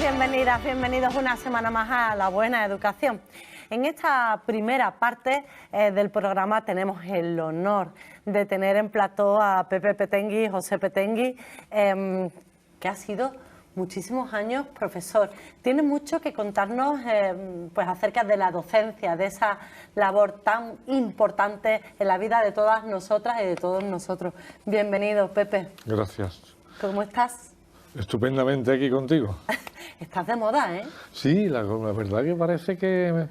bienvenidas, bienvenidos una semana más a La Buena Educación. En esta primera parte del programa tenemos el honor de tener en plató a Pepe Petengui, José Petengui, que ha sido muchísimos años profesor. Tiene mucho que contarnos pues acerca de la docencia, de esa labor tan importante en la vida de todas nosotras y de todos nosotros. Bienvenido, Pepe. Gracias. ¿Cómo estás? Estupendamente aquí contigo. Estás de moda, ¿eh? Sí, la verdad que parece que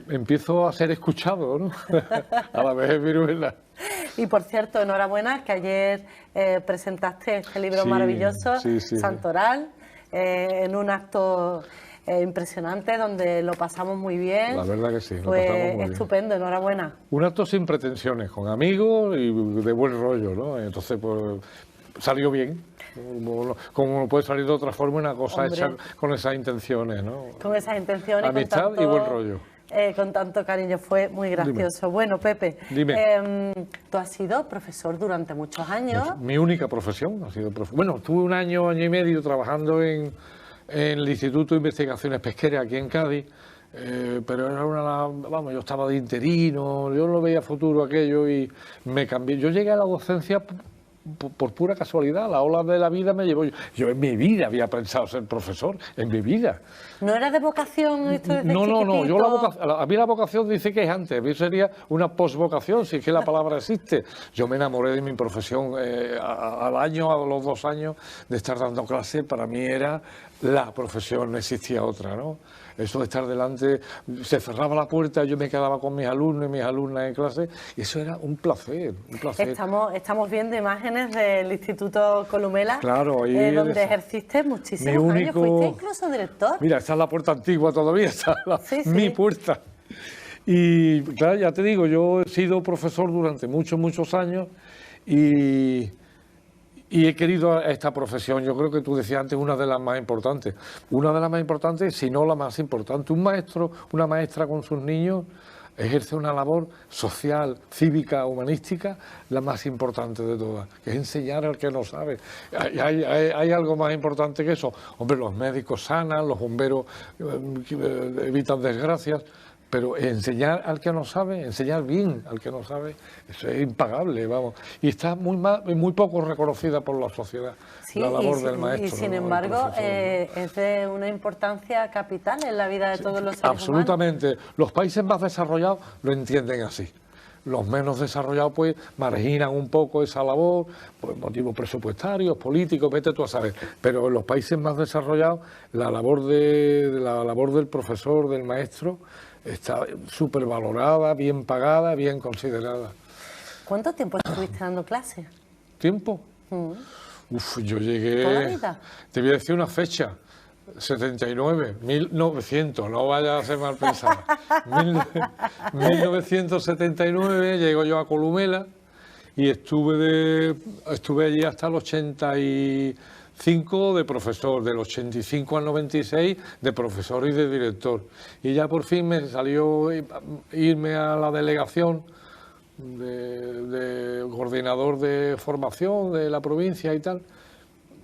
empiezo a ser escuchado, ¿no? A la vez viruela. Y por cierto, enhorabuena, que ayer presentaste este libro maravilloso, Santoral, en un acto impresionante donde lo pasamos muy bien. La verdad que sí, lo Fue pasamos muy estupendo, bien. Enhorabuena. Un acto sin pretensiones, con amigos y de buen rollo, ¿no? Entonces, pues, salió bien. Como no puede salir de otra forma una cosa hecha con esas intenciones, ¿no? Con esas intenciones. Amistad con tanto, y buen rollo. Con tanto cariño, fue muy gracioso. Dime. Bueno, Pepe, Dime. Tú has sido profesor durante muchos años. Mi única profesión ha sido profesor. Bueno, tuve un año y medio trabajando en el Instituto de Investigaciones Pesqueras aquí en Cádiz, pero era vamos, yo estaba de interino, yo no veía futuro aquello y me cambié. Yo llegué a la docencia por pura casualidad, la ola de la vida me llevó. Yo en mi vida había pensado ser profesor, en mi vida. ¿No era de vocación esto desde No, chiquitito? a mí la vocación dice que es antes, a mí sería una posvocación, si es que la palabra existe. Yo me enamoré de mi profesión al año, a los 2 años de estar dando clase, para mí era la profesión, no existía otra, ¿no? Eso de estar delante, se cerraba la puerta, yo me quedaba con mis alumnos y mis alumnas en clase, y eso era un placer, un placer. Estamos viendo imágenes del Instituto Columela, claro, ahí donde ejerciste muchísimos años, fuiste incluso director. Mira, esta es la puerta antigua todavía, esta es mi puerta. Y claro, ya te digo, yo he sido profesor durante muchos años y he querido esta profesión. Yo creo que tú decías antes, una de las más importantes. Una de las más importantes, si no la más importante. Un maestro, una maestra con sus niños ejerce una labor social, cívica, humanística, la más importante de todas, que es enseñar al que no sabe. Hay algo más importante que eso. Hombre, los médicos sanan, los bomberos evitan desgracias, pero enseñar al que no sabe, enseñar bien al que no sabe, eso es impagable, vamos. Y está muy poco reconocida por la sociedad, la labor del maestro. Y sin embargo, es de una importancia capital en la vida de todos los seres absolutamente. humanos. Los países más desarrollados lo entienden así. Los menos desarrollados, pues, marginan un poco esa labor, por motivos presupuestarios, políticos, vete tú a saber. Pero en los países más desarrollados, la labor del profesor, del maestro, está súper valorada, bien pagada, bien considerada. ¿Cuánto tiempo estuviste dando clases? ¿Tiempo? Yo llegué... ¿Toda la vida? Te voy a decir una fecha. 79, 1900, no vaya a ser mal pensada. 1979 llego yo a Columela y estuve allí hasta el 85 de profesor, del 85 al 96 de profesor y de director. Y ya por fin me salió irme a la delegación de coordinador de formación de la provincia y tal.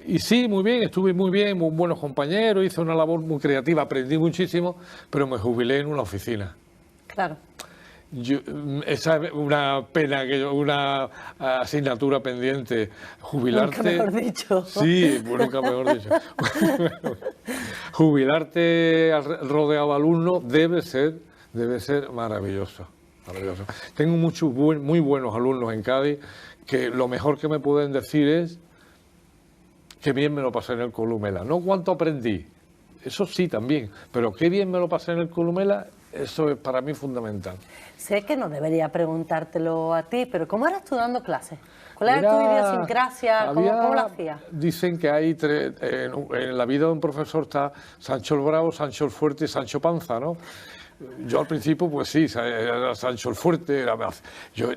Y sí, muy bien, estuve muy bien, muy buenos compañeros, hice una labor muy creativa, aprendí muchísimo, pero me jubilé en una oficina. Claro. Esa es una pena, una asignatura pendiente. Jubilarte... Nunca mejor dicho. Sí, nunca mejor dicho. Jubilarte rodeado de alumnos debe ser maravilloso. Tengo muy buenos alumnos en Cádiz, que lo mejor que me pueden decir es qué bien me lo pasé en el Columela. No cuánto aprendí, eso sí también, pero qué bien me lo pasé en el Columela, eso es para mí fundamental. Sé que no debería preguntártelo a ti, pero ¿cómo eras tú dando clases? ¿Cuál era tu idiosincrasia? ¿Cómo lo hacías? Dicen que hay en la vida de un profesor está Sancho el Bravo, Sancho el Fuerte y Sancho Panza, ¿no? Yo al principio, pues sí, era Sancho el Fuerte, yo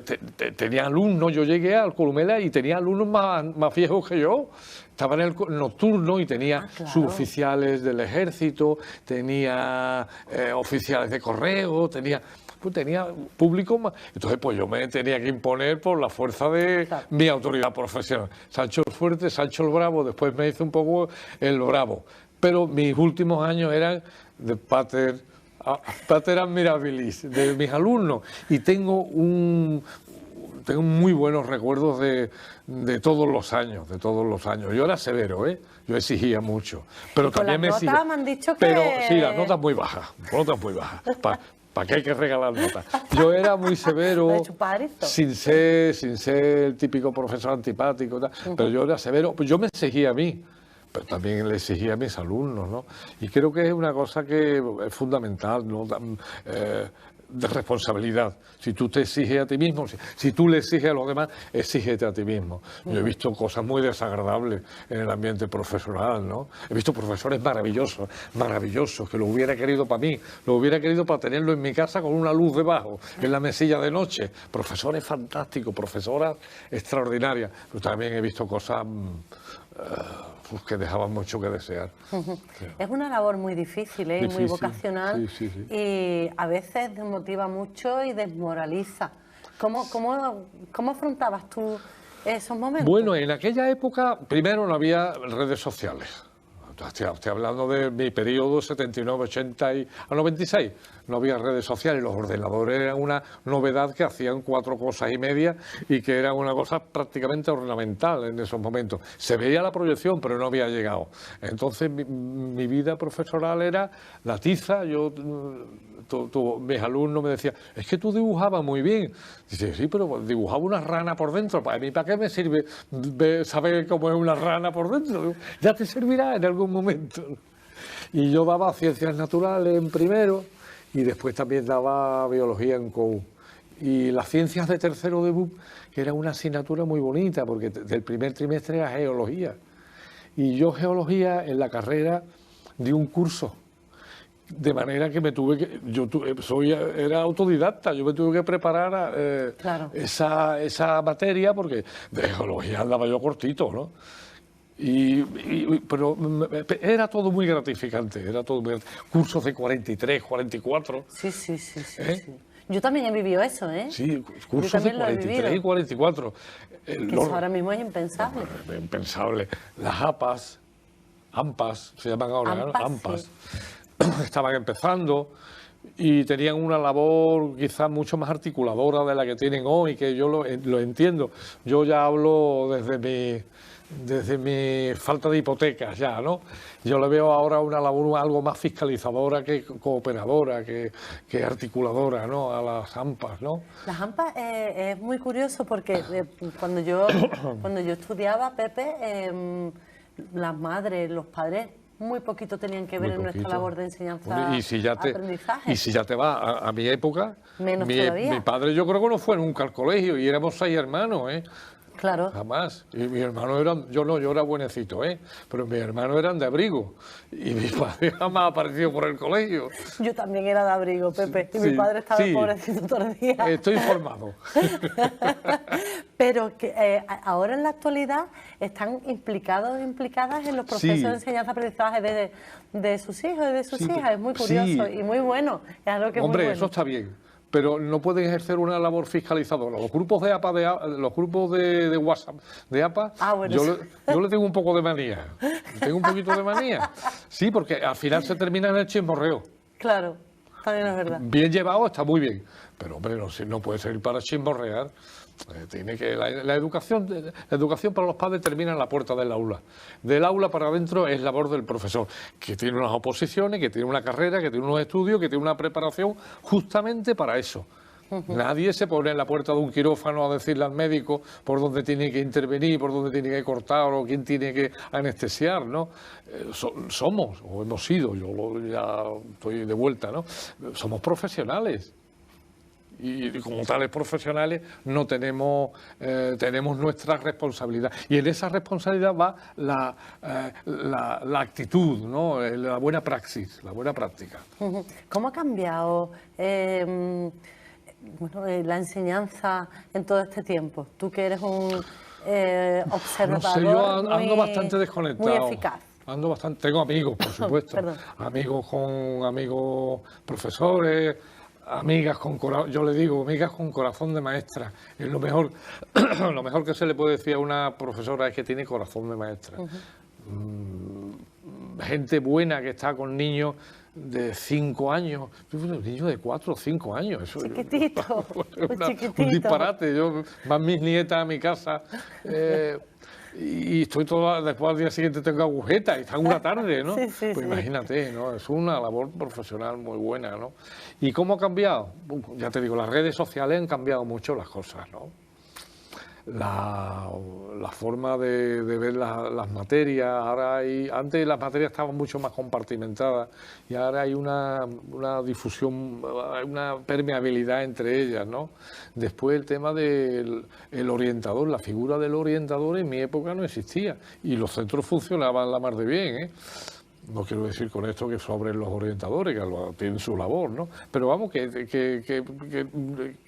tenía alumnos, yo llegué al Columela y tenía alumnos más viejos que yo. Estaba en el nocturno y tenía suboficiales del ejército, tenía oficiales de correo, tenía público más. Entonces, pues yo me tenía que imponer por la fuerza de mi autoridad profesional. Sancho el Fuerte, Sancho el Bravo, después me hice un poco el Bravo. Pero mis últimos años eran de pater admirabilis, de mis alumnos, y tengo muy buenos recuerdos de todos los años, Yo era severo, yo exigía mucho, pero también me exigía. Me han dicho que... Pero sí, las notas muy bajas, ¿Para qué hay que regalar notas? Yo era muy severo, sin ser el típico profesor antipático, pero yo era severo, pues yo me exigía a mí, pero también le exigía a mis alumnos, ¿no? Y creo que es una cosa que es fundamental, ¿no? De responsabilidad. Si tú te exiges a ti mismo, si tú le exiges a los demás, exígete a ti mismo. Yo he visto cosas muy desagradables en el ambiente profesional, ¿no? He visto profesores maravillosos, que lo hubiera querido para mí, lo hubiera querido para tenerlo en mi casa con una luz debajo, en la mesilla de noche. Profesores fantásticos, profesoras extraordinarias, pero también he visto cosas que dejaban mucho que desear. Es una labor muy difícil, y muy vocacional, y a veces desmotiva mucho y desmoraliza. ¿Cómo afrontabas tú esos momentos? Bueno, en aquella época, primero no había redes sociales. Estoy hablando de mi periodo 79, 80 y 96. No había redes sociales, los ordenadores eran una novedad que hacían 4 cosas y media y que era una cosa prácticamente ornamental en esos momentos. Se veía la proyección, pero no había llegado. Entonces mi vida profesoral era la tiza. Mis alumnos me decían, es que tú dibujabas muy bien. Dice, sí, pero dibujaba una rana por dentro. ¿A mí para qué me sirve saber cómo es una rana por dentro? Ya te servirá en algún momento. Y yo daba ciencias naturales en primero y después también daba biología en COU. Y las ciencias de tercero de BUP, que era una asignatura muy bonita, porque del primer trimestre era geología. Y yo geología en la carrera di un curso. De manera que era autodidacta, yo me tuve que preparar esa materia, porque de geología andaba yo cortito, ¿no? Pero era todo muy gratificante, cursos de 43, 44. Sí. Yo también he vivido eso, Sí, cursos de 43 y 44. Que eso ahora mismo es impensable. Impensable. Las AMPAs, se llaman ahora, ¿no? AMPAs. Sí. Estaban empezando y tenían una labor quizás mucho más articuladora de la que tienen hoy, que yo lo entiendo. Yo ya hablo desde mi falta de hipotecas ya, ¿no? Yo le veo ahora una labor algo más fiscalizadora que cooperadora, que articuladora, ¿no? A las AMPAs, ¿no? Las AMPAs es muy curioso porque cuando yo estudiaba, Pepe, las madres, los padres, muy poquito tenían que ver en nuestra labor de enseñanza aprendizaje. Y si ya te vas a mi época, mi padre yo creo que no fue nunca al colegio y éramos 6 hermanos, Claro. Jamás. Y mis hermanos eran, yo era buenecito, pero mis hermanos eran de abrigo. Y mi padre jamás apareció por el colegio. Yo también era de abrigo, Pepe. Y mi padre estaba pobrecito todo el día. Estoy informado. Pero que ahora en la actualidad están implicadas en los procesos de enseñanza-aprendizaje de sus hijos y de sus hijas. Es muy curioso y muy bueno. Es algo que Hombre, muy bueno. Eso está bien. Pero no pueden ejercer una labor fiscalizadora. Los grupos de APA, los grupos de WhatsApp de APA, yo le tengo un poco de manía. Tengo un poquito de manía. Sí, porque al final se termina en el chismorreo. Claro, también es verdad. Bien llevado está muy bien, pero hombre, no puede servir para chismorrear. La educación para los padres termina en la puerta del aula. Del aula para adentro es labor del profesor, que tiene unas oposiciones, que tiene una carrera, que tiene unos estudios, que tiene una preparación justamente para eso. Nadie se pone en la puerta de un quirófano a decirle al médico por dónde tiene que intervenir, por dónde tiene que cortar o quién tiene que anestesiar, ¿no? Somos, o hemos sido, yo ya estoy de vuelta, ¿no? Somos profesionales. Y como tales profesionales no tenemos nuestra responsabilidad. Y en esa responsabilidad va la actitud, ¿no? La buena praxis, la buena práctica. ¿Cómo ha cambiado la enseñanza en todo este tiempo? Tú que eres un observador, no sé, yo ando bastante desconectado. Muy eficaz. Ando bastante, tengo amigos, por supuesto. amigos profesores, amigas con corazón, yo le digo, amigas con corazón de maestra. Es lo mejor que se le puede decir a una profesora es que tiene corazón de maestra. gente buena que está con niños de 5 años, niños de 4 o 5 años. Eso, chiquitito, un disparate. Yo van mis nietas a mi casa y estoy después al día siguiente tengo agujetas y están una tarde, ¿no? Sí, pues imagínate, ¿no? Es una labor profesional muy buena, ¿no? ¿Y cómo ha cambiado? Ya te digo, las redes sociales han cambiado mucho las cosas, ¿no? La forma de ver las materias, antes las materias estaban mucho más compartimentadas y ahora hay una difusión, una permeabilidad entre ellas, ¿no? Después el tema del orientador, la figura del orientador en mi época no existía y los centros funcionaban la mar de bien, ¿eh? No quiero decir con esto que sobren los orientadores, que tienen su labor, ¿no? Pero vamos, que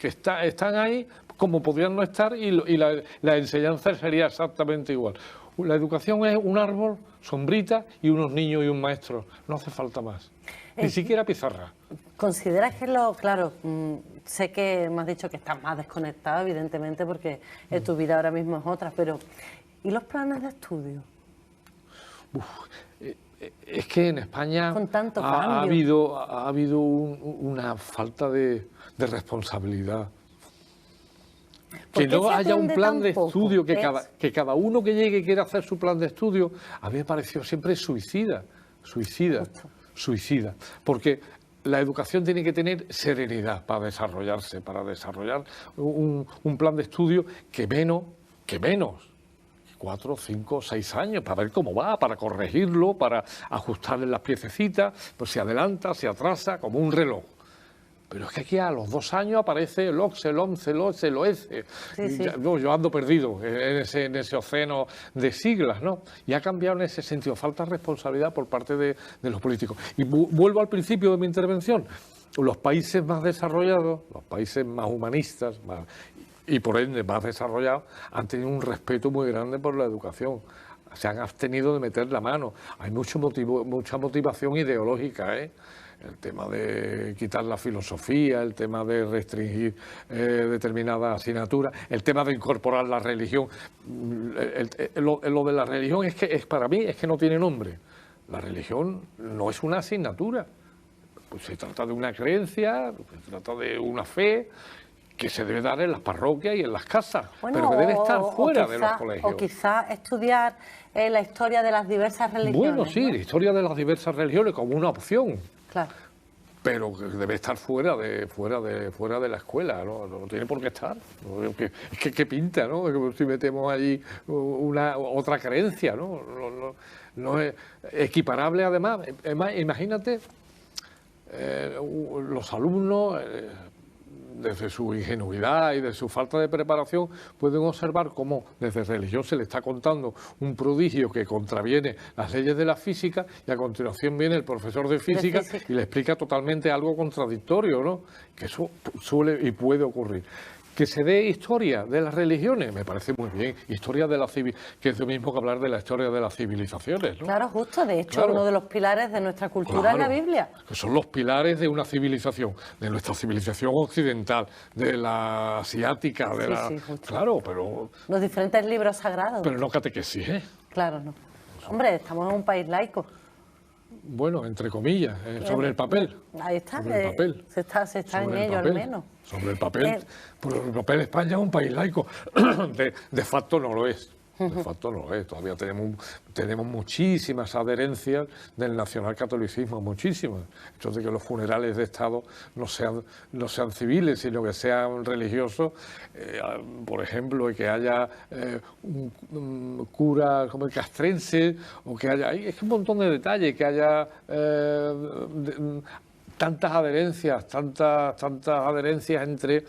están ahí como podrían no estar y la enseñanza sería exactamente igual. La educación es un árbol, sombrita y unos niños y un maestro. No hace falta más. Ni siquiera pizarra. ¿Consideras que claro, sé que me has dicho que estás más desconectado, evidentemente, porque tu vida ahora mismo es otra, pero ¿y los planes de estudio? Es que en España con tanto ha habido una falta de responsabilidad. Que no haya un plan de estudio, que cada uno que llegue quiera hacer su plan de estudio, a mí me pareció siempre suicida. Porque la educación tiene que tener serenidad para desarrollarse, para desarrollar un plan de estudio que menos 4, 5, 6 años, para ver cómo va, para corregirlo, para ajustarle las piececitas, pues se adelanta, se atrasa, como un reloj. Pero es que aquí a los 2 años aparece el OCSE, el OMCE, el OECE, el OECE. Yo ando perdido en ese océano de siglas, ¿no? Y ha cambiado en ese sentido, falta responsabilidad por parte de los políticos. Y vuelvo al principio de mi intervención. Los países más desarrollados, los países más humanistas, y por ende más desarrollados, han tenido un respeto muy grande por la educación. Se han abstenido de meter la mano. Hay mucha motivación ideológica, ¿eh? El tema de quitar la filosofía, el tema de restringir determinadas asignaturas, el tema de incorporar la religión. Lo de la religión para mí es que no tiene nombre. La religión no es una asignatura. Pues se trata de una creencia, se trata de una fe que se debe dar en las parroquias y en las casas, bueno, pero que debe estar fuera de los colegios. O quizá estudiar la historia de las diversas religiones. Bueno, sí, ¿no? La historia de las diversas religiones como una opción. Claro. Pero que debe estar fuera de la escuela, ¿no? No tiene por qué estar. Es que qué pinta, ¿no? Si metemos allí otra creencia, ¿no? No es equiparable, además. Imagínate, los alumnos, desde su ingenuidad y de su falta de preparación, pueden observar cómo desde religión se le está contando un prodigio que contraviene las leyes de la física y a continuación viene el profesor de física y le explica totalmente algo contradictorio, ¿no? Que eso suele y puede ocurrir. Que se dé historia de las religiones, me parece muy bien. Historia de la que es lo mismo que hablar de la historia de las civilizaciones, ¿no? Claro, justo. De hecho, uno de los pilares de nuestra cultura es la Biblia. Que son los pilares de una civilización, de nuestra civilización occidental, de la asiática, claro, pero... Los diferentes libros sagrados. Pero no catequesis, ¿eh? Claro, no. Hombre, estamos en un país laico. Bueno, entre comillas, sobre el papel. Ahí está, sobre el papel. se está en ello al menos. Sobre el papel. Por el papel España es un país laico. De facto no lo es. De facto no lo es. Todavía tenemos muchísimas adherencias del nacionalcatolicismo, muchísimas. Esto de que los funerales de Estado no sean civiles, sino que sean religiosos. Por ejemplo, y que haya un cura como el castrense, o que haya... Es que un montón de detalles, que haya... tantas adherencias entre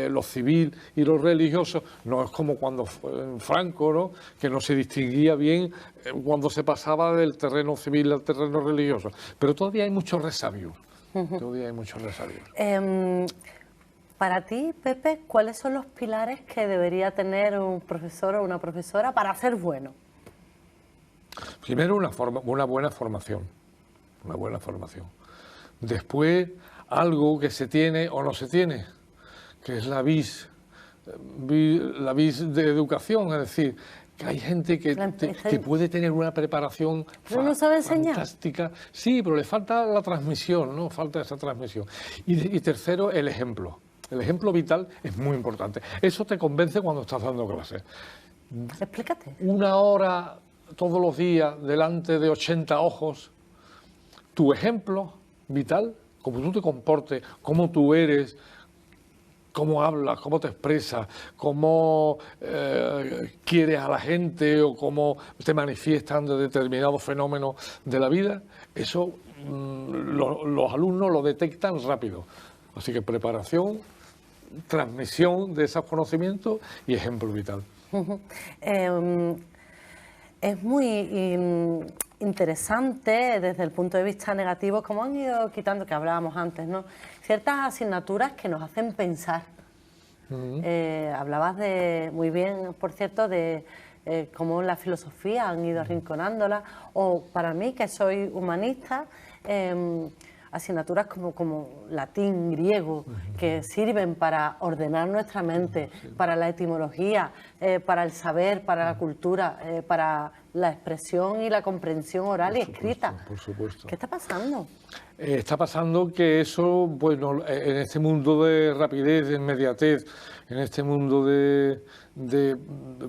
lo civil y lo religioso. No es como cuando Franco, ¿no? Que no se distinguía bien cuando se pasaba del terreno civil al terreno religioso. Pero todavía hay muchos resabios. Para ti, Pepe, ¿cuáles son los pilares que debería tener un profesor o una profesora para ser bueno? Primero, una buena formación. Después, algo que se tiene o no se tiene, que es la vis de educación, es decir, que hay gente que puede tener una preparación no sabe enseñar. Fantástica. Sí, pero le falta la transmisión, ¿no? Falta esa transmisión. Y tercero, el ejemplo. El ejemplo vital es muy importante. Eso te convence cuando estás dando clases. Explícate. 1 hora todos los días delante de 80 ojos, tu ejemplo vital, cómo tú te comportes, cómo tú eres, cómo hablas, cómo te expresas, cómo quieres a la gente o cómo te manifiestan de determinados fenómenos de la vida, eso los alumnos lo detectan rápido. Así que preparación, transmisión de esos conocimientos y ejemplo vital. Es muy interesante desde el punto de vista negativo, como han ido quitando, que hablábamos antes, ¿no? Ciertas asignaturas que nos hacen pensar. Hablabas muy bien, por cierto, de cómo la filosofía han ido arrinconándola, o para mí, que soy humanista, asignaturas como latín, griego, que sirven para ordenar nuestra mente, para la etimología, para el saber, para la cultura, para la expresión y la comprensión oral y escrita. Por supuesto. ¿Qué está pasando? Está pasando que eso, bueno, en este mundo de rapidez, de inmediatez, en este mundo de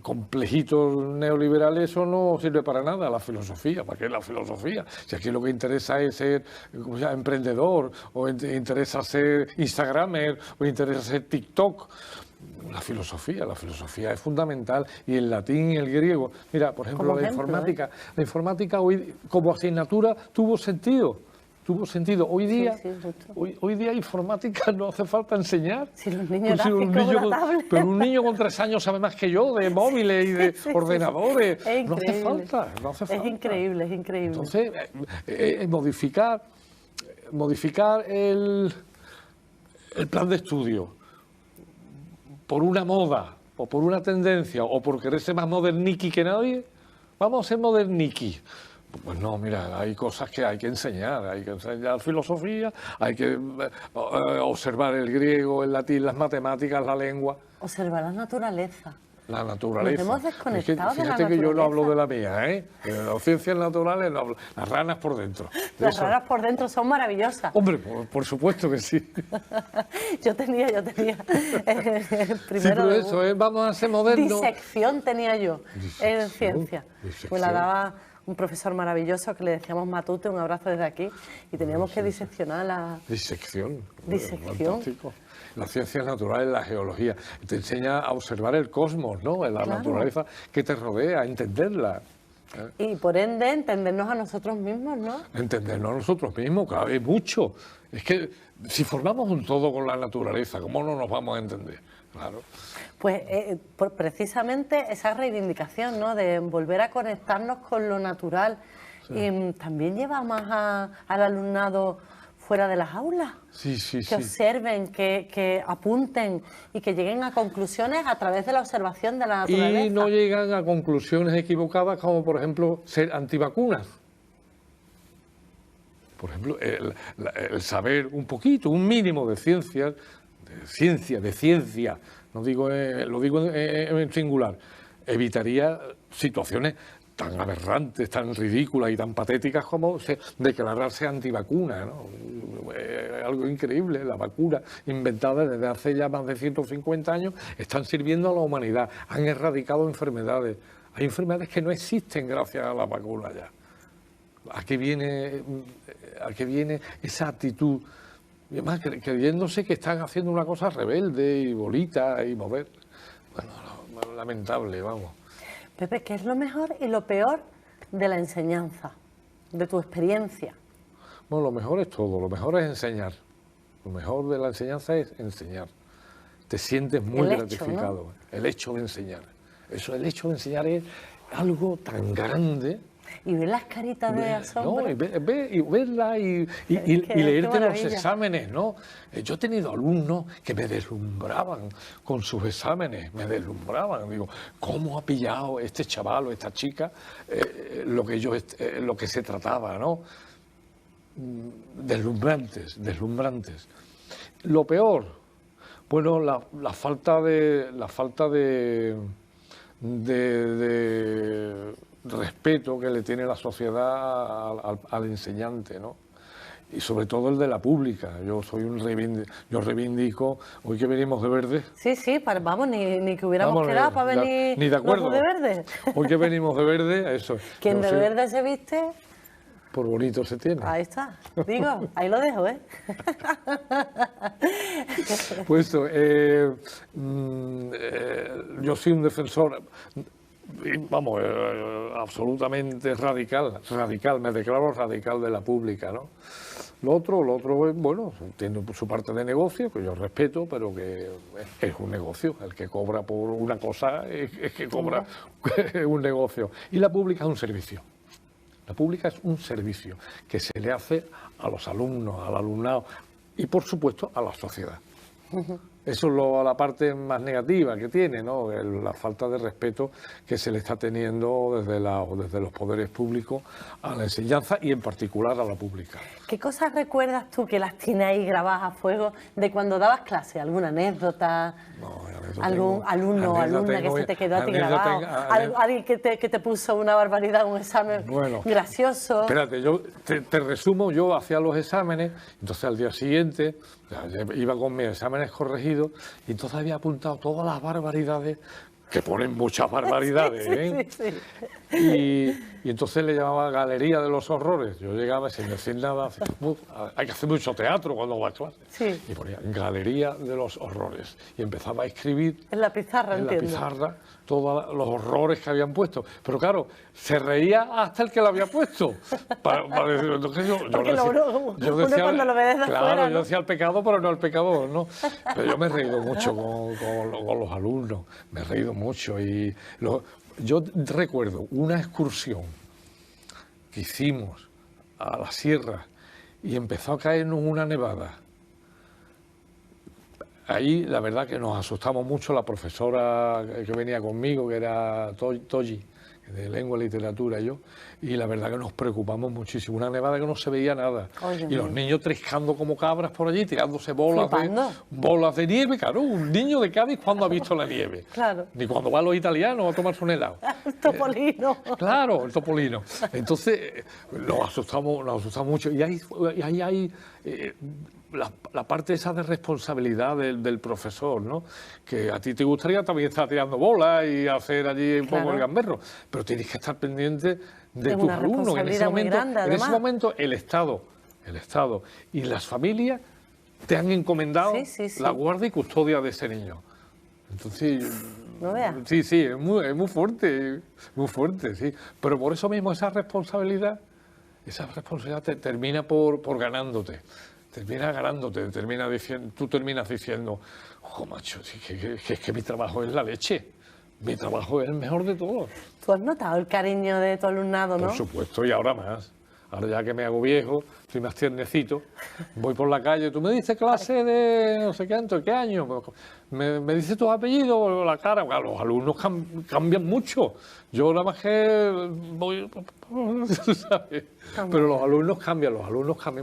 complejitos neoliberales, eso no sirve para nada, la filosofía. ¿Para qué la filosofía? Si aquí lo que interesa es ser emprendedor, o interesa ser instagramer, o interesa ser TikTok. La filosofía es fundamental, y el latín y el griego. Mira, por ejemplo, la informática hoy como asignatura tuvo sentido. Hoy día, hoy día informática no hace falta enseñar. Si los niños nacen pero un niño con 3 años sabe más que yo de móviles y de ordenadores. No hace falta. Es increíble. Entonces, modificar el plan de estudio por una moda o por una tendencia o por querer ser más moderniqui que nadie, vamos a ser moderniqui. Pues no, mira, hay cosas que hay que enseñar filosofía, hay que observar el griego, el latín, las matemáticas, la lengua. Observar la naturaleza. La naturaleza. Nos hemos desconectado de la naturaleza. Fíjate que yo no hablo de la mía, ¿eh? De las ciencias naturales no hablo. Las ranas por dentro. Las ranas por dentro son maravillosas. Hombre, por supuesto que sí. yo tenía Sí, pero primero eso, vamos a ser modernos. Disección tenía yo en ciencia. Pues la daba un profesor maravilloso que le decíamos Matute, un abrazo desde aquí, y teníamos que diseccionar la... Disección. Fantástico. Las ciencias naturales, la geología, te enseña a observar el cosmos, ¿no? La naturaleza que te rodea, a entenderla. Y por ende, entendernos a nosotros mismos, ¿no? Entendernos a nosotros mismos, claro, es mucho. Es que si formamos un todo con la naturaleza, ¿cómo no nos vamos a entender? Claro. Pues precisamente esa reivindicación, ¿no?, de volver a conectarnos con lo natural, y también lleva más al alumnado fuera de las aulas. Que observen, que apunten y que lleguen a conclusiones a través de la observación de la naturaleza. Y no llegan a conclusiones equivocadas como, por ejemplo, ser antivacunas. Por ejemplo, el saber un poquito, un mínimo de ciencia, no digo, lo digo en singular, evitaría situaciones tan aberrantes, tan ridículas y tan patéticas como declararse antivacuna, ¿no? Algo increíble. La vacuna, inventada desde hace ya más de 150 años, están sirviendo a la humanidad, han erradicado enfermedades. Hay enfermedades que no existen gracias a la vacuna ya. ¿A qué viene esa actitud? Y además, creyéndose que están haciendo una cosa rebelde y bonita y mover. Bueno, lamentable, vamos. Pepe, ¿qué es lo mejor y lo peor de la enseñanza, de tu experiencia? Bueno, lo mejor es todo, lo mejor es enseñar. Lo mejor de la enseñanza es enseñar. Te sientes muy gratificado. ¿No? El hecho de enseñar. El hecho de enseñar es algo tan grande. Y ver las caritas de asombro. No, y verla y leerte los exámenes, ¿no? Yo he tenido alumnos que me deslumbraban con sus exámenes, me deslumbraban. Digo, ¿cómo ha pillado este chaval o esta chica lo que se trataba, ¿no? Deslumbrantes. Lo peor, bueno, la falta de de respeto que le tiene la sociedad al enseñante, ¿no? Y sobre todo el de la pública. Yo reivindico, hoy que venimos de verde. Sí, vamos, ni que hubiéramos quedado para venir ni de acuerdo. De verde. Hoy que venimos de verde, eso. ¿Quién de verde se viste? Por bonito se tiene. Ahí está, digo, ahí lo dejo, ¿eh? Pues yo soy un defensor, vamos, absolutamente radical, me declaro radical de la pública, ¿no? Lo otro, bueno, tiene su parte de negocio, que yo respeto, pero que es un negocio. El que cobra por una cosa es que cobra un negocio. Y la pública es un servicio. La pública es un servicio que se le hace a los alumnos, al alumnado y, por supuesto, a la sociedad. Eso es la parte más negativa que tiene, ¿no? La falta de respeto que se le está teniendo desde los poderes públicos a la enseñanza y en particular a la pública. ¿Qué cosas recuerdas tú que las tienes ahí grabadas a fuego de cuando dabas clase? ¿Alguna anécdota? No, ¿Algún alumno o alumna que se te quedó a ti grabado? ¿Alguien que te puso una barbaridad, un examen gracioso? Espérate, yo te resumo, yo hacía los exámenes, entonces al día siguiente iba con mis exámenes corregidos y entonces había apuntado todas las barbaridades, que ponen muchas barbaridades, ¿eh? Y entonces le llamaba Galería de los Horrores. Yo llegaba sin decir nada, hay que hacer mucho teatro cuando va a clase. Sí. Y ponía Galería de los Horrores. Y empezaba a escribir en la pizarra, en la pizarra todos los horrores que habían puesto. Pero claro, se reía hasta el que lo había puesto. Entonces yo decía, cuando lo ve desde afuera, ¿no? Yo decía el pecado, pero no el pecador, ¿no? Pero yo me he reído mucho con los alumnos, me he reído mucho. Yo recuerdo una excursión que hicimos a la sierra y empezó a caernos una nevada. Ahí la verdad que nos asustamos mucho, la profesora que venía conmigo, que era Toyi, de lengua y literatura, y la verdad que nos preocupamos muchísimo. Una nevada que no se veía nada. Oye, y los niños triscando como cabras por allí, tirándose bolas de nieve. Claro, un niño de Cádiz, ¿cuándo ha visto la nieve? Claro. Ni cuando va a los italianos a tomarse un helado. El topolino. Claro, el topolino. Entonces nos asustamos mucho. Y ahí hay la parte esa de responsabilidad del profesor, ¿no? Que a ti te gustaría también estar tirando bolas y hacer allí un poco el gamberro, pero tienes que estar pendiente de tus alumnos. En ese momento el Estado y las familias te han encomendado la guarda y custodia de ese niño. Entonces, no veas. Sí, es muy fuerte, sí. Pero por eso mismo esa responsabilidad te termina por ganándote. Tú terminas diciendo, ojo macho, es que mi trabajo es la leche, mi trabajo es el mejor de todos. ¿Tú has notado el cariño de tu alumnado, no? Por supuesto, y ahora más. Ahora ya que me hago viejo, estoy más tiernecito, voy por la calle, tú me dices clase de no sé qué, ¿qué año? Me dices tu apellido o la cara. Bueno, los alumnos cambian mucho. Yo nada más que voy, ¿sabes? Pero los alumnos cambian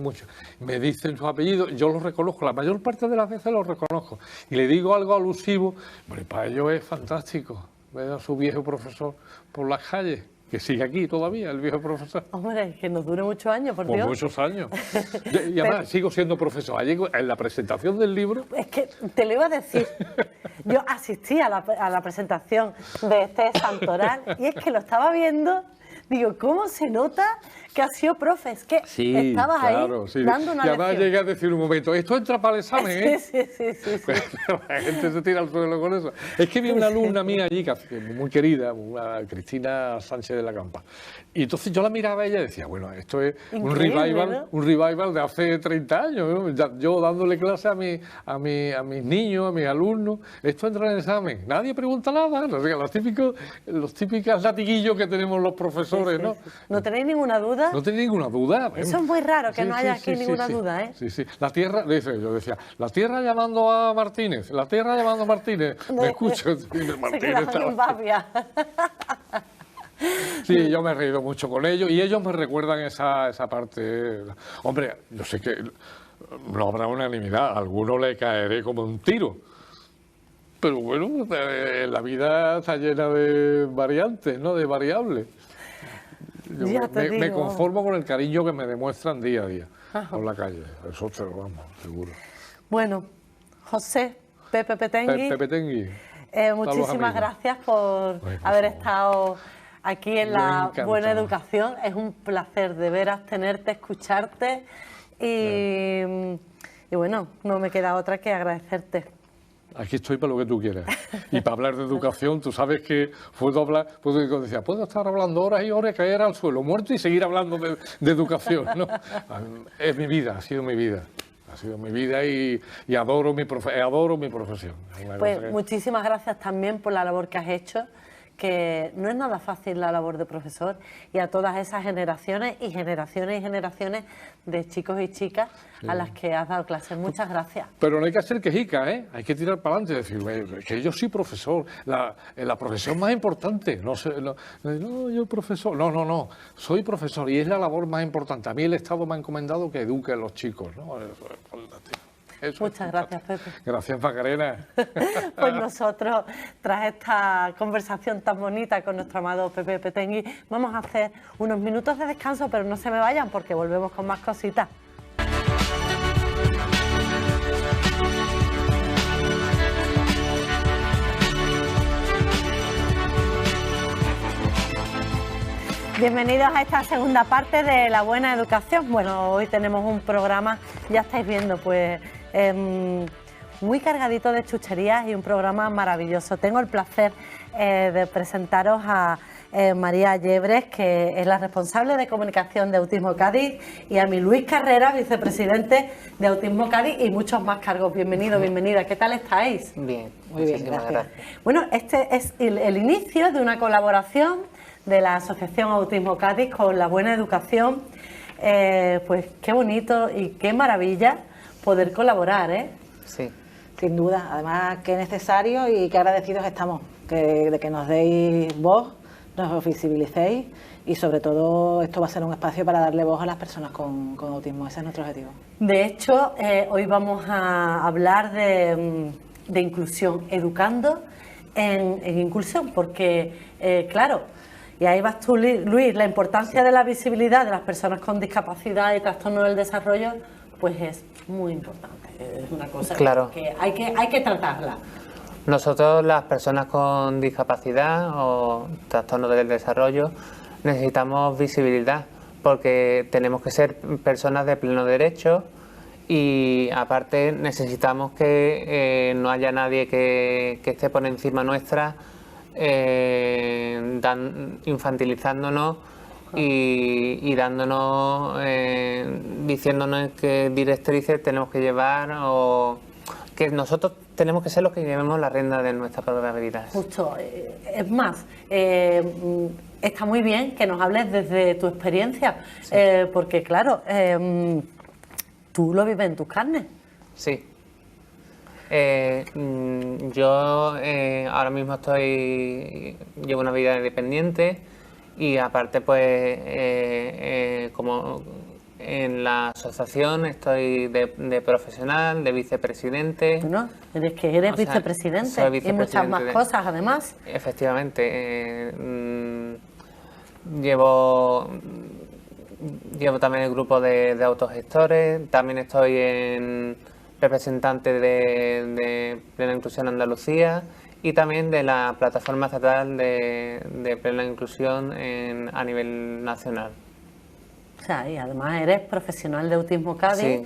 mucho. Me dicen sus apellidos, yo los reconozco, la mayor parte de las veces los reconozco. Y le digo algo alusivo, bueno, para ellos es fantástico ver a su viejo profesor por las calles. Que sigue aquí todavía, el viejo profesor. Hombre, que nos dure muchos años, por Dios. Por muchos años. Y además sigo siendo profesor. Allí, en la presentación del libro... Es que te lo iba a decir. Yo asistí a la presentación de este santoral y es que lo estaba viendo, digo, ¿cómo se nota que has sido profe? Es que estabas ahí dando una lección. Y además llegué a decir un momento, esto entra para el examen, ¿eh? Sí. La gente se tira al suelo con eso. Es que vi una alumna mía allí, muy querida, Cristina Sánchez de la Campa. Y entonces yo la miraba a ella y decía, bueno, esto es un revival de hace 30 años, ¿no? Yo dándole clase a mis niños, a mis alumnos, esto entra en el examen. Nadie pregunta nada, los típicos latiguillos que tenemos los profesores, ¿no? ¿No tenéis ninguna duda? No tenéis ninguna duda. Eso es muy raro, que no haya aquí ninguna duda, ¿eh? Sí. La Tierra, yo decía, la Tierra llamando a Martínez, me escucho. Martínez se en Babia. Sí, yo me he reído mucho con ellos y ellos me recuerdan esa parte. Hombre, yo sé que no habrá unanimidad, a alguno le caeré como un tiro. pero bueno, la vida está llena de variantes, ¿no? De variables. Me conformo con el cariño que me demuestran día a día por la calle. Eso te lo vamos, seguro. Bueno, José, Pepe Petengui. Muchísimas gracias por haber estado aquí en La Buena Educación. Es un placer de veras tenerte, escucharte y bueno, no me queda otra que agradecerte. Aquí estoy para lo que tú quieras. Y para hablar de educación, tú sabes que puedo hablar, decía, puedo estar hablando horas y horas, caer al suelo muerto y seguir hablando de educación, ¿no? Es mi vida, ha sido mi vida. Ha sido mi vida y adoro mi profesión. Pues muchísimas gracias también por la labor que has hecho, que no es nada fácil la labor de profesor, y a todas esas generaciones y generaciones y generaciones de chicos y chicas a las que has dado clases. Muchas gracias. Pero no hay que hacer quejica, ¿eh? Hay que tirar para adelante y decir, que yo soy profesor, la profesión más importante. No, yo profesor, no, soy profesor y es la labor más importante. A mí el Estado me ha encomendado que eduque a los chicos, ¿no? Muchas gracias, Pepe. Gracias, Macarena. Pues nosotros, tras esta conversación tan bonita con nuestro amado Pepe Petengui, vamos a hacer unos minutos de descanso, pero no se me vayan porque volvemos con más cositas. Bienvenidos a esta segunda parte de La Buena Educación. Bueno, hoy tenemos un programa, ya estáis viendo, pues muy cargadito de chucherías y un programa maravilloso. Tengo el placer de presentaros a María Yebres, que es la responsable de comunicación de Autismo Cádiz, y a mi Luis Carrera, vicepresidente de Autismo Cádiz, y muchos más cargos. Bienvenido, bienvenida. ¿Qué tal estáis? Bien, muy bien, gracias. Bueno, este es el inicio de una colaboración de la Asociación Autismo Cádiz con La Buena Educación. Pues qué bonito y qué maravilla poder colaborar, ¿eh? Sí, sin duda. Además, qué necesario y qué agradecidos estamos de que nos deis voz, nos visibilicéis, y sobre todo esto va a ser un espacio para darle voz a las personas con autismo. Ese es nuestro objetivo. De hecho, hoy vamos a hablar de inclusión, educando en inclusión, porque, claro, y ahí vas tú, Luis, la importancia de la visibilidad de las personas con discapacidad y trastorno del desarrollo, pues es muy importante. Es una cosa que hay que tratarla. Nosotros, las personas con discapacidad o trastorno del desarrollo, necesitamos visibilidad, porque tenemos que ser personas de pleno derecho, y aparte necesitamos que no haya nadie que esté por encima nuestra, infantilizándonos y dándonos, diciéndonos qué directrices tenemos que llevar, o que nosotros tenemos que ser los que llevemos la rienda de nuestra propia vida. Justo, es más, está muy bien que nos hables desde tu experiencia, sí. Porque claro, tú lo vives en tus carnes. Sí. Yo ahora mismo llevo una vida independiente, y aparte pues como en la asociación estoy de profesional, de vicepresidente. Bueno, eres vicepresidente, soy vicepresidente y muchas más cosas además. Efectivamente, llevo también el grupo de autogestores, también estoy representante de Plena Inclusión Andalucía, y también de la plataforma estatal de Plena Inclusión a nivel nacional. O sea, y además eres profesional de Autismo Cádiz, sí.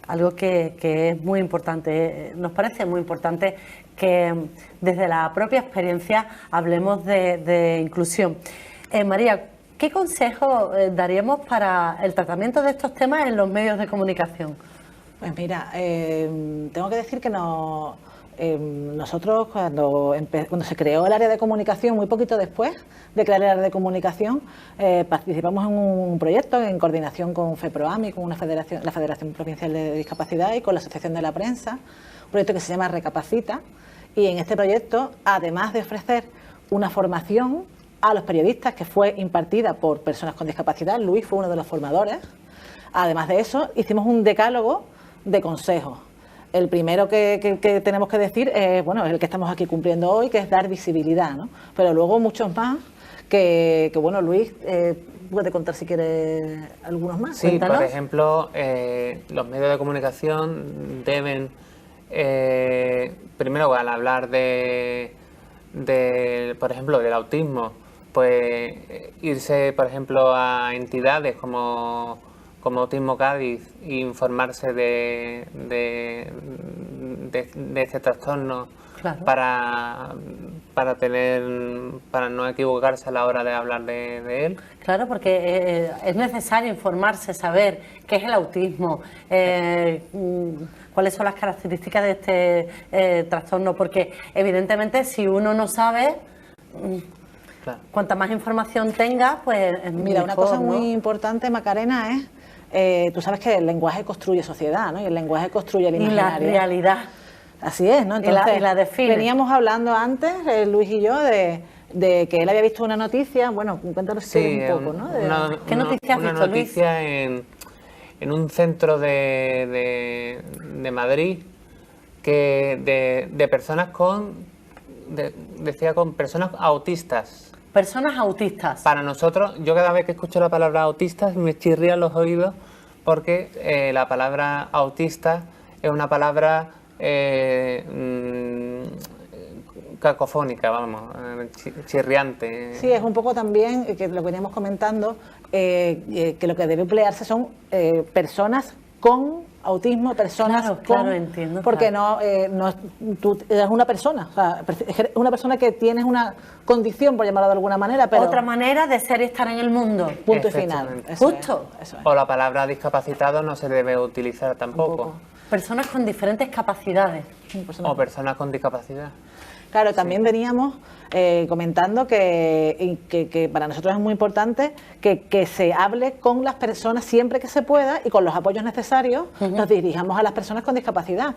Algo que es muy importante. Nos parece muy importante que desde la propia experiencia hablemos de inclusión. María, ¿qué consejo daríamos para el tratamiento de estos temas en los medios de comunicación? Pues mira, tengo que decir que nosotros cuando se creó el área de comunicación, muy poquito después de crear el área de comunicación, participamos en un proyecto en coordinación con FEPROAMI, con la Federación Provincial de Discapacidad, y con la Asociación de la Prensa, un proyecto que se llama Recapacita, y en este proyecto, además de ofrecer una formación a los periodistas que fue impartida por personas con discapacidad, Luis fue uno de los formadores, además de eso hicimos un decálogo de consejos. el primero que tenemos que decir es, bueno, es el que estamos aquí cumpliendo hoy, que es dar visibilidad, ¿no? Pero luego muchos más que bueno, Luis, puede contar si quiere algunos más. Sí, Cuéntanos. por ejemplo, los medios de comunicación deben, primero al hablar por ejemplo, del autismo, pues irse, por ejemplo, a entidades como Autismo Cádiz e informarse de este trastorno, Claro. para no equivocarse a la hora de hablar de él. Claro, porque es necesario informarse, saber qué es el autismo, cuáles son las características de este trastorno, porque evidentemente si uno no sabe, Claro. cuanta más información tenga, pues es Mira, una mejor, cosa ¿no? muy importante, Macarena, es, tú sabes que el lenguaje construye sociedad, ¿no? Y el lenguaje construye el Y la imaginario. realidad. Así es, ¿no? Y la define. Veníamos hablando antes, Luis y yo, de que él había visto una noticia. Bueno, cuéntanos Sí, un poco, ¿no? ¿Qué noticia has una visto, Luis? noticia en un centro de Madrid de personas decía con personas autistas. Personas autistas. Para nosotros, yo cada vez que escucho la palabra autistas me chirrían los oídos, porque la palabra autista es una palabra cacofónica, vamos, chirriante. Sí, es un poco también, que lo veníamos comentando, que lo que debe emplearse son personas con autismo, personas Claro, con... claro, entiendo, Porque claro. tú eres una persona, o sea, es una persona que tienes una condición, por llamarlo de alguna manera, pero... Otra manera de ser y estar en el mundo. Punto y final. Efectivamente. Eso Justo. es, eso es. O la palabra discapacitado no se debe utilizar tampoco. poco. Personas con diferentes capacidades. O personas con discapacidad. Claro, también veníamos comentando que para nosotros es muy importante que se hable con las personas siempre que se pueda y con los apoyos necesarios nos dirijamos a las personas con discapacidad.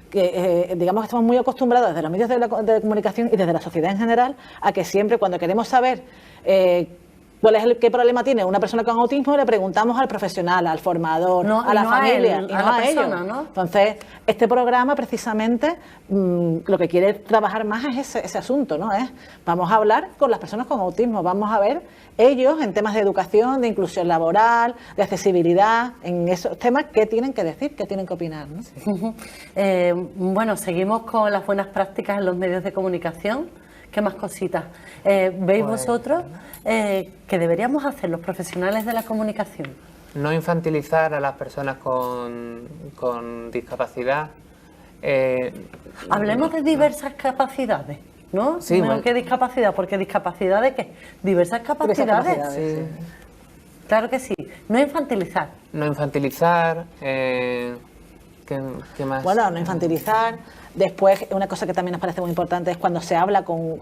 Que digamos que estamos muy acostumbrados desde los medios de comunicación y desde la sociedad en general a que siempre cuando queremos saber qué problema tiene una persona con autismo, le preguntamos al profesional, al formador, No, a la y no a familia, él, y a no la a persona, ellos. ¿no? Entonces, este programa precisamente lo que quiere trabajar más es ese asunto, ¿no? Vamos a hablar con las personas con autismo, vamos a ver ellos en temas de educación, de inclusión laboral, de accesibilidad, en esos temas, qué tienen que decir, qué tienen que opinar, ¿no? Bueno, seguimos con las buenas prácticas en los medios de comunicación. ¿Qué más cositas? ¿Veis vosotros que deberíamos hacer los profesionales de la comunicación? No infantilizar a las personas con discapacidad. Hablemos de diversas capacidades, ¿no? Sí, No, bueno. ¿qué discapacidad? Porque discapacidad de qué? Diversas capacidades. capacidades, sí. Claro que sí. No infantilizar. No infantilizar. ¿Qué más? Bueno, no infantilizar. Después, una cosa que también nos parece muy importante es cuando se habla con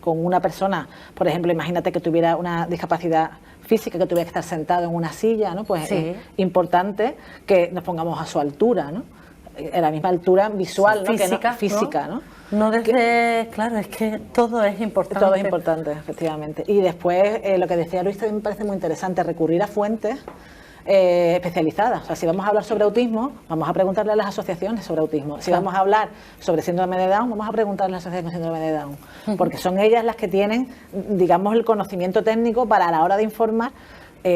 una persona, por ejemplo, imagínate que tuviera una discapacidad física, que tuviera que estar sentado en una silla, ¿no? Pues Sí. es importante que nos pongamos a su altura, ¿no? A la misma altura visual, ¿no? Física, ¿no? No desde... Claro, es que todo es importante. Todo es importante, efectivamente. Y después, lo que decía Luis también me parece muy interesante, recurrir a fuentes especializadas. O sea, si vamos a hablar sobre autismo, vamos a preguntarle a las asociaciones sobre autismo. Si vamos a hablar sobre síndrome de Down, vamos a preguntarle a las asociaciones de síndrome de Down. Porque son ellas las que tienen, digamos, el conocimiento técnico para a la hora de informar,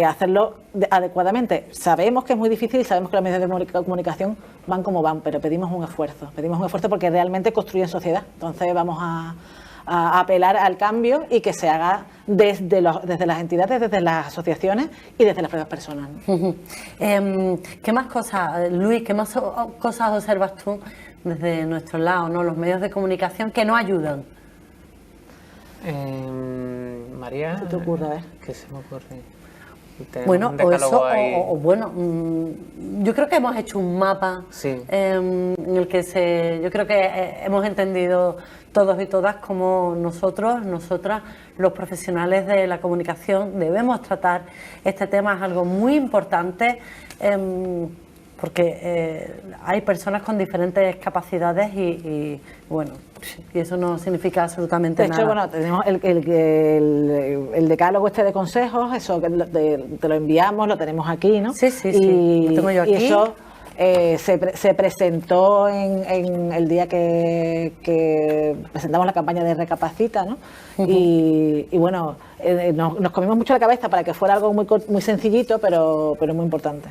hacerlo adecuadamente. Sabemos que es muy difícil y sabemos que los medios de comunicación van como van, pero pedimos un esfuerzo. Pedimos un esfuerzo porque realmente construyen sociedad. Entonces vamos a apelar al cambio y que se haga desde las entidades, desde las asociaciones y desde las propias personas, ¿no? ¿Qué más cosas, Luis, qué más cosas observas tú desde nuestro lado, ¿no? Los medios de comunicación que no ayudan? María, ¿Qué te ocurre? A ver. ¿qué se me ocurre? Tenemos Bueno, un o decálogo eso, ahí. o bueno, yo creo que hemos hecho un mapa Sí. en el que yo creo que hemos entendido todos y todas cómo nosotros, nosotras, los profesionales de la comunicación, debemos tratar este tema. Es algo muy importante porque hay personas con diferentes capacidades y bueno, y eso no significa absolutamente De nada. hecho, bueno, tenemos el decálogo este de consejos, eso que te lo enviamos, lo tenemos aquí, ¿no? Sí, sí, sí, lo tengo yo aquí. Y eso se presentó en el día que presentamos la campaña de Recapacita, ¿no? Y bueno, nos comimos mucho la cabeza para que fuera algo muy sencillito, pero muy importante.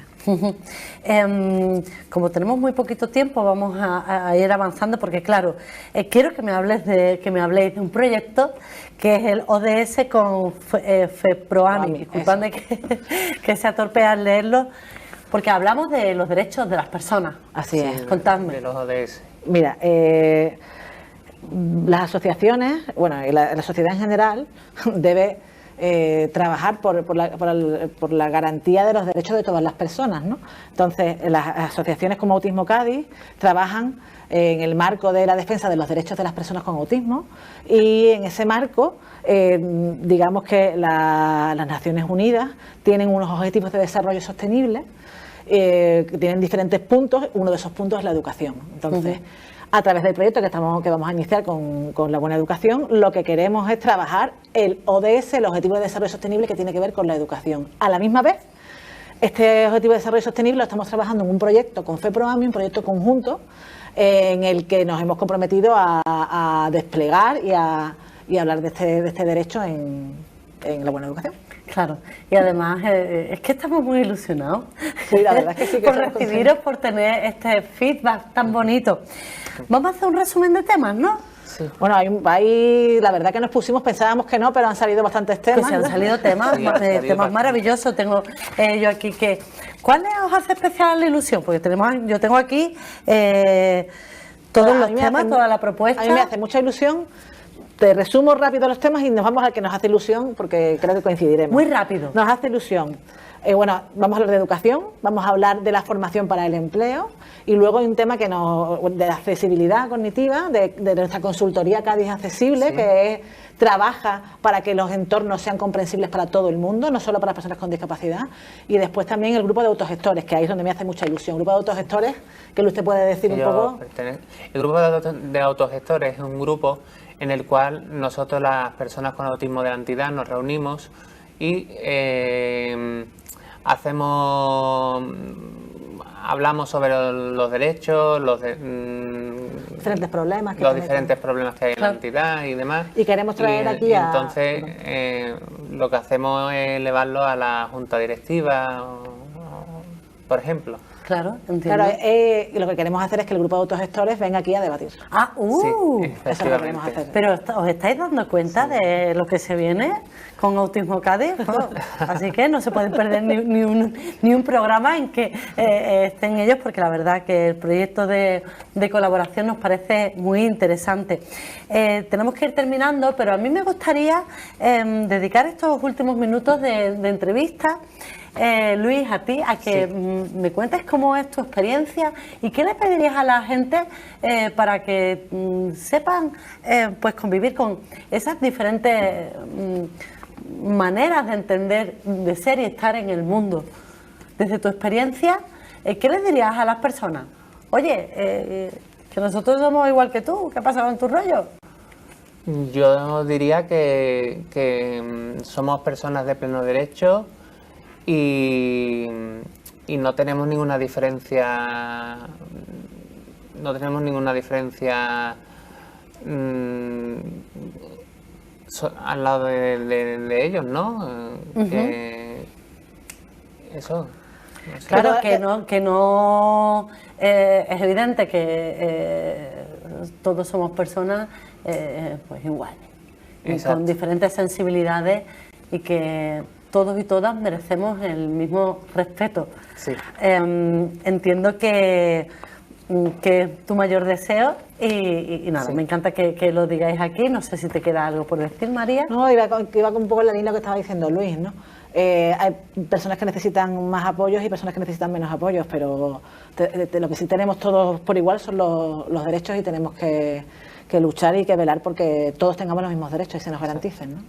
Como tenemos muy poquito tiempo, vamos a ir avanzando, porque claro, quiero que me habléis de un proyecto que es el ODS con FEPROAMI. Disculpadme que se atorpea al leerlo, porque hablamos de los derechos de las personas. Así es. Contadme. De los ODS. Mira, las asociaciones, bueno, la sociedad en general debe trabajar por la garantía de los derechos de todas las personas, ¿no? Entonces, las asociaciones como Autismo Cádiz trabajan en el marco de la defensa de los derechos de las personas con autismo, y en ese marco, digamos que las Naciones Unidas tienen unos objetivos de desarrollo sostenible que tienen diferentes puntos. Uno de esos puntos es la educación. Entonces, a través del proyecto que vamos a iniciar con la buena educación, lo que queremos es trabajar el ODS, el Objetivo de Desarrollo Sostenible, que tiene que ver con la educación. A la misma vez, este Objetivo de Desarrollo Sostenible lo estamos trabajando en un proyecto con FEPROAMI, un proyecto conjunto, en el que nos hemos comprometido a desplegar y a hablar de este derecho en la buena educación. Claro, y además es que estamos muy ilusionados, sí, la verdad es que sí, que por recibiros, por tener este feedback tan bonito. Vamos a hacer un resumen de temas, ¿no? Sí. Bueno, hay la verdad que nos pusimos, pensábamos que no, pero han salido bastantes temas. Que se han salido temas, temas maravillosos. Tengo yo aquí que... ¿Cuál os hace especial la ilusión? Porque yo tengo aquí todos los temas, toda la propuesta. A mí me hace mucha ilusión. Te resumo rápido los temas y nos vamos al que nos hace ilusión, porque creo que coincidiremos. Muy rápido. Nos hace ilusión. Bueno, vamos a hablar de educación, vamos a hablar de la formación para el empleo, y luego hay un tema de la accesibilidad cognitiva, de nuestra consultoría Cádiz Accesible, sí, que trabaja para que los entornos sean comprensibles para todo el mundo, no solo para las personas con discapacidad. Y después también el grupo de autogestores, que ahí es donde me hace mucha ilusión. El grupo de autogestores, que usted puede decir un poco. El grupo de autogestores es un grupo en el cual nosotros, las personas con autismo de la entidad, nos reunimos y hablamos sobre los derechos, diferentes problemas que hay en la entidad y demás. Y queremos traer aquí a... Entonces, lo que hacemos es elevarlo a la junta directiva, por ejemplo. Claro, entiendo. Claro, lo que queremos hacer es que el grupo de autogestores venga aquí a debatir. Sí, eso es lo que queremos hacer. Pero ¿os estáis dando cuenta de lo que se viene con Autismo Cádiz? Así que no se pueden perder ni un programa en que estén ellos, porque la verdad que el proyecto de colaboración nos parece muy interesante. Tenemos que ir terminando, pero a mí me gustaría dedicar estos últimos minutos de entrevista, Luis, a ti, a que me cuentes cómo es tu experiencia y qué le pedirías a la gente para que sepan pues convivir con esas diferentes maneras de entender, de ser y estar en el mundo. Desde tu experiencia, ¿qué le dirías a las personas? Oye, que nosotros somos igual que tú, ¿qué pasa con tu rollo? Yo diría que somos personas de pleno derecho y no tenemos ninguna diferencia, al lado de ellos, ¿no? Eso. No sé. Claro, que no es evidente que todos somos personas pues iguales, con diferentes sensibilidades, y que todos y todas merecemos el mismo respeto. Sí. Entiendo que es tu mayor deseo y nada, sí. Me encanta que lo digáis aquí. No sé si te queda algo por decir, María. No, iba un poco en la línea que estaba diciendo Luis, ¿no? Hay personas que necesitan más apoyos y personas que necesitan menos apoyos, pero lo que sí tenemos todos por igual son los derechos, y tenemos que luchar y que velar porque todos tengamos los mismos derechos y se nos garanticen, ¿no?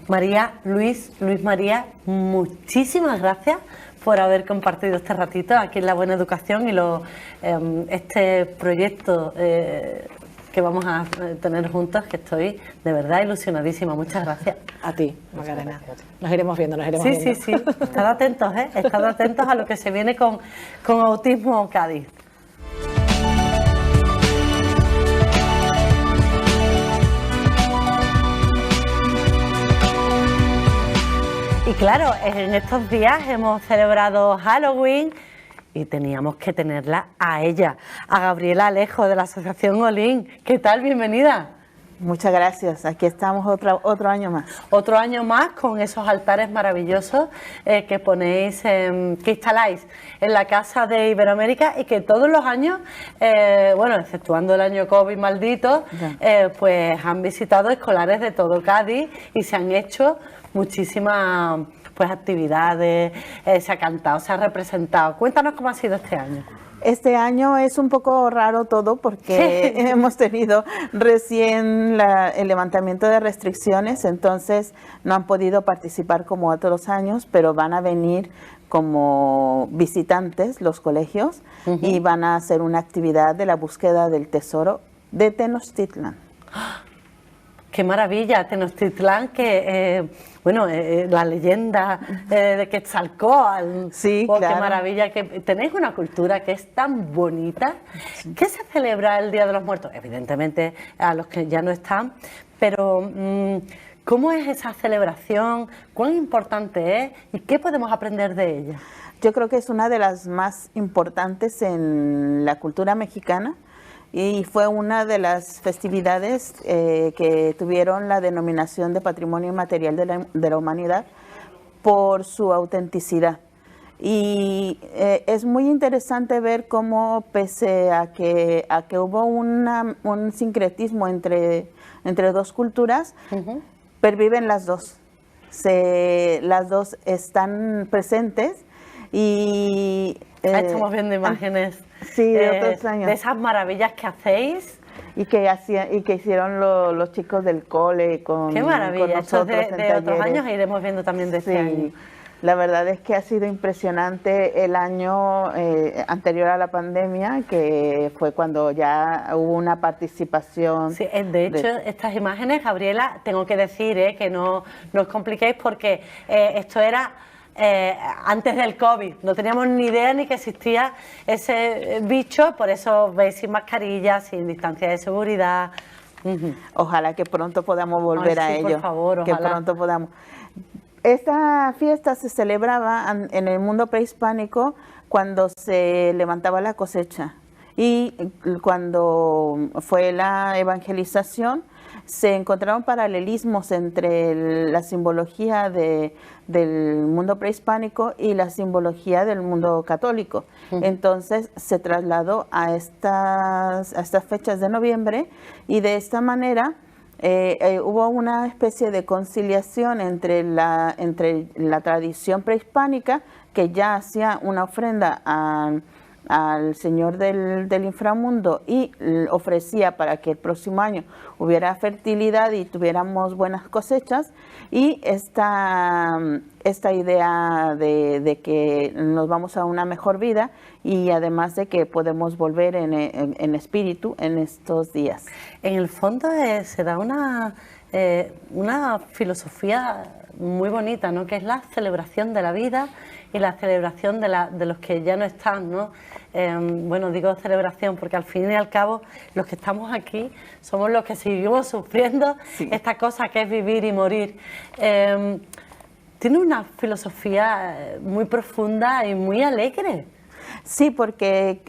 María, Luis, María, muchísimas gracias por haber compartido este ratito aquí en La Buena Educación y este proyecto que vamos a tener juntos, que estoy de verdad ilusionadísima. Muchas gracias. A ti, Macarena. Nos iremos viendo, nos iremos viendo. Sí, sí, sí. Estad atentos, Estad atentos a lo que se viene con Autismo Cádiz. Y claro, en estos días hemos celebrado Halloween y teníamos que tenerla a ella, a Gabriela Alejo de la Asociación Olin. ¿Qué tal? Bienvenida. Muchas gracias, aquí estamos otro año más. Otro año más con esos altares maravillosos que ponéis, que instaláis en la Casa de Iberoamérica y que todos los años, bueno, exceptuando el año COVID maldito, pues han visitado escolares de todo Cádiz y se han hecho muchísimas pues actividades, se ha cantado, se ha representado. Cuéntanos cómo ha sido este año. Este año es un poco raro todo porque hemos tenido recién el levantamiento de restricciones, entonces no han podido participar como otros años, pero van a venir como visitantes los colegios y van a hacer una actividad de la búsqueda del tesoro de Tenochtitlán. ¡Qué maravilla! Tenochtitlán, que, bueno, la leyenda de Quetzalcóatl. Sí, oh, claro. ¡Qué maravilla! Que tenéis una cultura que es tan bonita. ¿Qué se celebra el Día de los Muertos? Evidentemente a los que ya no están, pero ¿cómo es esa celebración? ¿Cuán importante es? ¿Y qué podemos aprender de ella? Yo creo que es una de las más importantes en la cultura mexicana. Y fue una de las festividades que tuvieron la denominación de Patrimonio Inmaterial de la Humanidad por su autenticidad. Y es muy interesante ver cómo, pese a que hubo un sincretismo entre dos culturas, perviven las dos. Las dos están presentes y... estamos viendo imágenes. Sí, de otros años. De esas maravillas que hacéis. Y que hicieron los chicos del cole con ¡Qué maravilla! Con Estos nosotros de otros años iremos viendo también de este año. La verdad es que ha sido impresionante el año anterior a la pandemia, que fue cuando ya hubo una participación. Sí, de hecho, estas imágenes, Gabriela, tengo que decir que no os compliquéis porque esto era... antes del COVID, no teníamos ni idea ni que existía ese bicho, por eso veis sin mascarilla, sin distancia de seguridad. Ojalá que pronto podamos volver a ello. Por favor, ojalá. Que pronto podamos. Esta fiesta se celebraba en el mundo prehispánico cuando se levantaba la cosecha y cuando fue la evangelización se encontraron paralelismos entre la simbología del mundo prehispánico y la simbología del mundo católico. Entonces se trasladó a estas fechas de noviembre y de esta manera hubo una especie de conciliación entre la tradición prehispánica, que ya hacía una ofrenda al Señor del inframundo y ofrecía para que el próximo año hubiera fertilidad y tuviéramos buenas cosechas, y esta idea de que nos vamos a una mejor vida y además de que podemos volver en espíritu en estos días. En el fondo se da una filosofía muy bonita, ¿no? Que es la celebración de la vida y la celebración de los que ya no están, ¿no? Bueno, digo celebración porque al fin y al cabo los que estamos aquí somos los que seguimos sufriendo esta cosa que es vivir y morir. Tiene una filosofía muy profunda y muy alegre. Sí, porque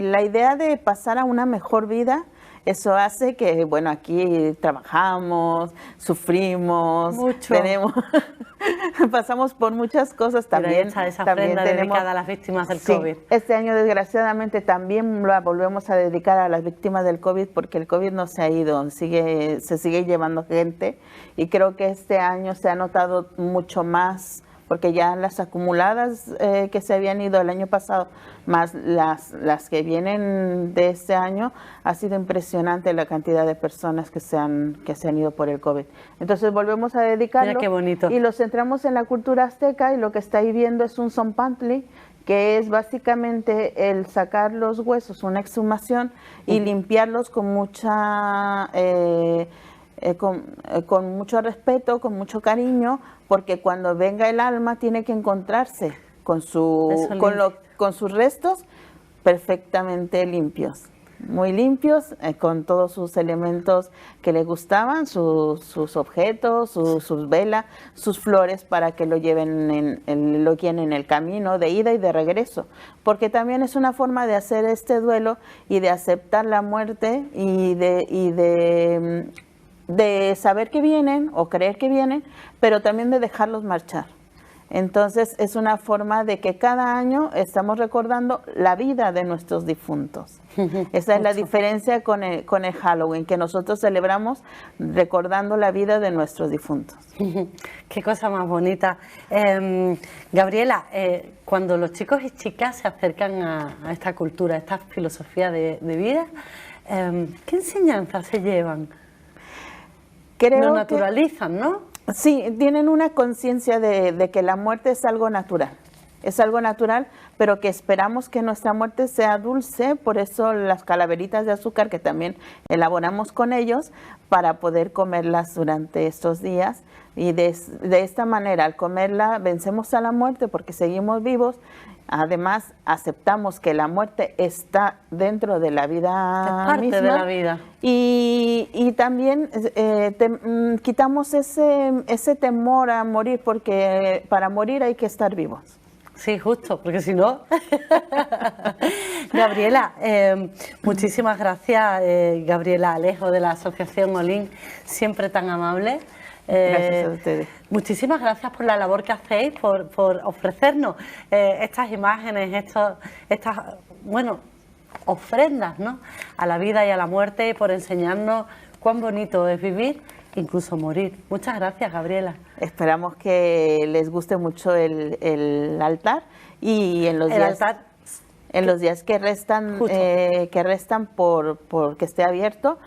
la idea de pasar a una mejor vida, eso hace que, bueno, aquí trabajamos, sufrimos, pasamos por muchas cosas también. Esa ofrenda dedicada a las víctimas del COVID. Este año, desgraciadamente, también la volvemos a dedicar a las víctimas del COVID, porque el COVID no se ha ido, se sigue llevando gente, y creo que este año se ha notado mucho más, porque ya las acumuladas que se habían ido el año pasado, más las que vienen de este año, ha sido impresionante la cantidad de personas que se han ido por el COVID. Entonces volvemos a dedicarlo. Mira qué bonito. Y lo centramos en la cultura azteca, y lo que está ahí viendo es un zompantli, que es básicamente el sacar los huesos, una exhumación, y limpiarlos con con mucho respeto, con mucho cariño, porque cuando venga el alma tiene que encontrarse con sus restos perfectamente limpios, muy limpios, con todos sus elementos que le gustaban, sus objetos, sus velas, sus flores, para que lo lleven lo guíen en el camino de ida y de regreso, porque también es una forma de hacer este duelo y de aceptar la muerte y de saber que vienen o creer que vienen, pero también de dejarlos marchar. Entonces es una forma de que cada año estamos recordando la vida de nuestros difuntos. Esa es la diferencia con el Halloween, que nosotros celebramos recordando la vida de nuestros difuntos. Qué cosa más bonita. Gabriela, cuando los chicos y chicas se acercan a esta cultura, a esta filosofía de vida, ¿qué enseñanzas se llevan? Lo naturalizan, ¿no? Sí, tienen una conciencia de que la muerte es algo natural, pero que esperamos que nuestra muerte sea dulce, por eso las calaveritas de azúcar que también elaboramos con ellos para poder comerlas durante estos días, y de esta manera, al comerla, vencemos a la muerte porque seguimos vivos. Además, aceptamos que la muerte está dentro de la vida parte misma, de la vida. Y también quitamos ese temor a morir, porque para morir hay que estar vivos. Sí, justo, porque si no... Gabriela, muchísimas gracias, Gabriela Alejo, de la Asociación Olin, siempre tan amable. Gracias a ustedes. Muchísimas gracias por la labor que hacéis, por ofrecernos estas imágenes, estas ofrendas, ¿no?, a la vida y a la muerte, y por enseñarnos cuán bonito es vivir, incluso morir. Muchas gracias, Gabriela. Esperamos que les guste mucho el altar, y en los días que restan, por que esté abierto,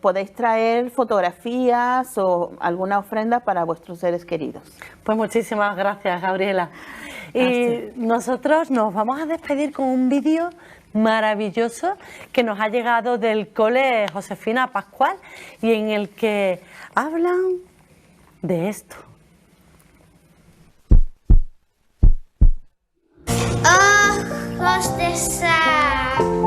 podéis traer fotografías o alguna ofrenda para vuestros seres queridos. Pues muchísimas gracias, Gabriela. Y nosotros nos vamos a despedir con un vídeo maravilloso que nos ha llegado del cole Josefina Pascual, y en el que hablan de esto. Ojos de sal.